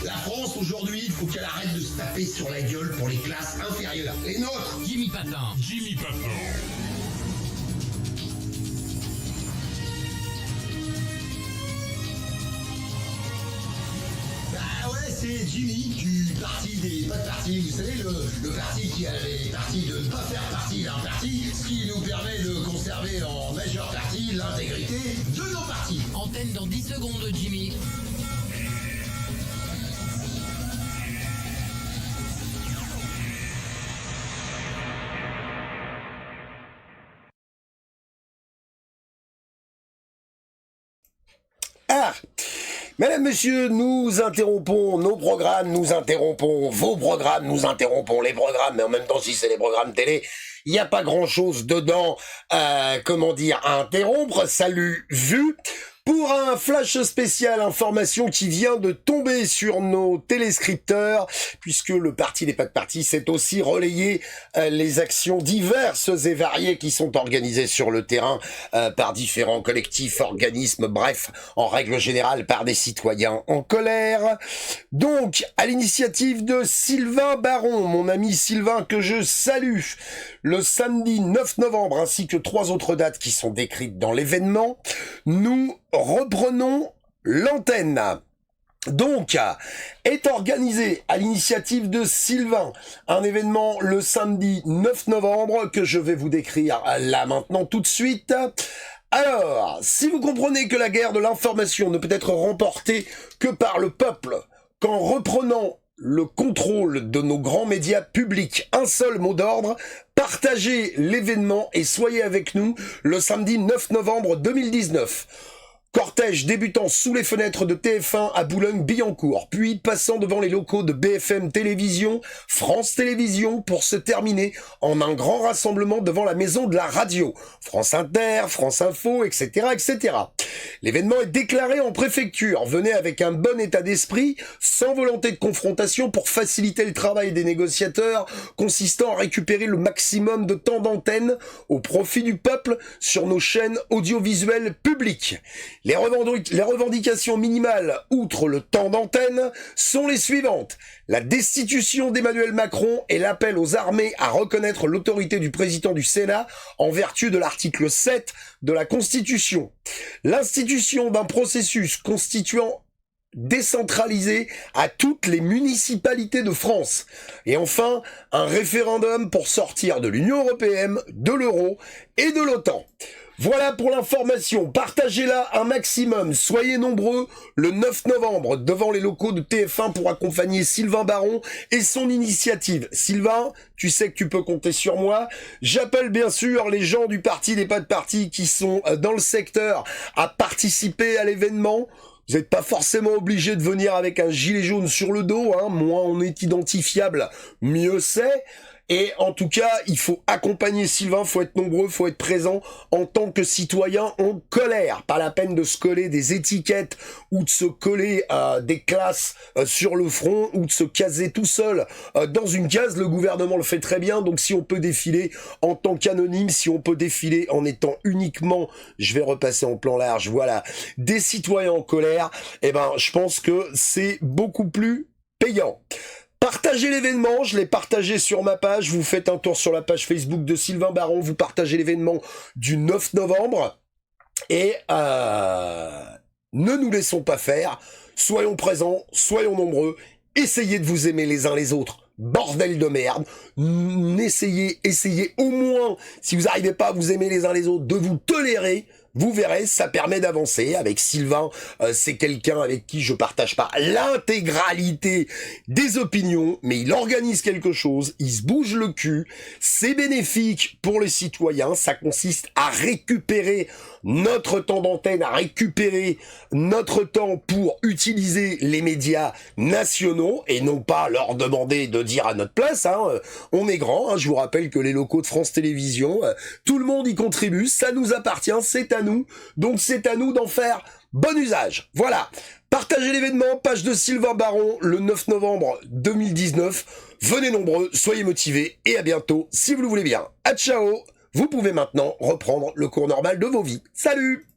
La France, aujourd'hui, il faut qu'elle arrête de se taper sur la gueule pour les classes inférieures. Les nôtres. Jimmy Patin. Jimmy Patin. Bah ouais, c'est Jimmy du parti des pas de parti. Vous savez, le parti qui a les partis de ne pas faire partie d'un parti, ce qui nous permet de conserver en majeure partie l'intégrité de nos partis. Antenne dans 10 secondes, Jimmy. Ah, mesdames, messieurs, nous interrompons nos programmes, nous interrompons vos programmes, nous interrompons les programmes, mais en même temps, si c'est les programmes télé, il n'y a pas grand-chose dedans, à interrompre. Salut, vu. Pour un flash spécial information qui vient de tomber sur nos téléscripteurs, puisque le parti des pas de parti s'est aussi relayé les actions diverses et variées qui sont organisées sur le terrain par différents collectifs, organismes, bref, en règle générale par des citoyens en colère. Donc, à l'initiative de Sylvain Baron, mon ami Sylvain que je salue, le samedi 9 novembre ainsi que 3 autres dates qui sont décrites dans l'événement, nous reprenons l'antenne. Donc, est organisé à l'initiative de Sylvain un événement le samedi 9 novembre que je vais vous décrire là maintenant tout de suite. Alors, si vous comprenez que la guerre de l'information ne peut être remportée que par le peuple, qu'en reprenant le contrôle de nos grands médias publics, un seul mot d'ordre, partagez l'événement et soyez avec nous le samedi 9 novembre 2019. Cortège débutant sous les fenêtres de TF1 à Boulogne-Billancourt, puis passant devant les locaux de BFM Télévision, France Télévisions, pour se terminer en un grand rassemblement devant la maison de la radio, France Inter, France Info, etc., etc. L'événement est déclaré en préfecture. Venez avec un bon état d'esprit, sans volonté de confrontation pour faciliter le travail des négociateurs, consistant à récupérer le maximum de temps d'antenne au profit du peuple sur nos chaînes audiovisuelles publiques. Les revendications minimales, outre le temps d'antenne, sont les suivantes. La destitution d'Emmanuel Macron et l'appel aux armées à reconnaître l'autorité du président du Sénat en vertu de l'article 7 de la Constitution. L'institution d'un processus constituant décentralisé à toutes les municipalités de France. Et enfin, un référendum pour sortir de l'Union européenne, de l'euro et de l'OTAN. Voilà pour l'information, partagez-la un maximum, soyez nombreux le 9 novembre devant les locaux de TF1 pour accompagner Sylvain Baron et son initiative. Sylvain, tu sais que tu peux compter sur moi. J'appelle bien sûr les gens du parti des pas de parti qui sont dans le secteur à participer à l'événement. Vous n'êtes pas forcément obligé de venir avec un gilet jaune sur le dos, hein. Moins on est identifiable, mieux c'est. Et en tout cas, il faut accompagner Sylvain, faut être nombreux, faut être présent en tant que citoyen en colère. Pas la peine de se coller des étiquettes ou de se coller des classes sur le front ou de se caser tout seul dans une case. Le gouvernement le fait très bien, donc si on peut défiler en tant qu'anonyme, si on peut défiler en étant uniquement, je vais repasser en plan large, voilà, des citoyens en colère, eh ben, je pense que c'est beaucoup plus payant. Partagez l'événement, je l'ai partagé sur ma page, vous faites un tour sur la page Facebook de Sylvain Baron, vous partagez l'événement du 9 novembre, et ne nous laissons pas faire, soyons présents, soyons nombreux, essayez de vous aimer les uns les autres, bordel de merde, essayez au moins, si vous n'arrivez pas à vous aimer les uns les autres, de vous tolérer. Vous verrez, ça permet d'avancer. Avec Sylvain, c'est quelqu'un avec qui je partage pas l'intégralité des opinions, mais il organise quelque chose, il se bouge le cul, c'est bénéfique pour les citoyens, ça consiste à récupérer notre temps d'antenne, à récupérer notre temps pour utiliser les médias nationaux et non pas leur demander de dire à notre place, hein, on est grand, hein, je vous rappelle que les locaux de France Télévisions, tout le monde y contribue, ça nous appartient, c'est à nous, donc c'est à nous d'en faire bon usage. Voilà, partagez l'événement, page de Sylvain Baron, le 9 novembre 2019, venez nombreux, soyez motivés et à bientôt si vous le voulez bien. À ciao, vous pouvez maintenant reprendre le cours normal de vos vies. Salut!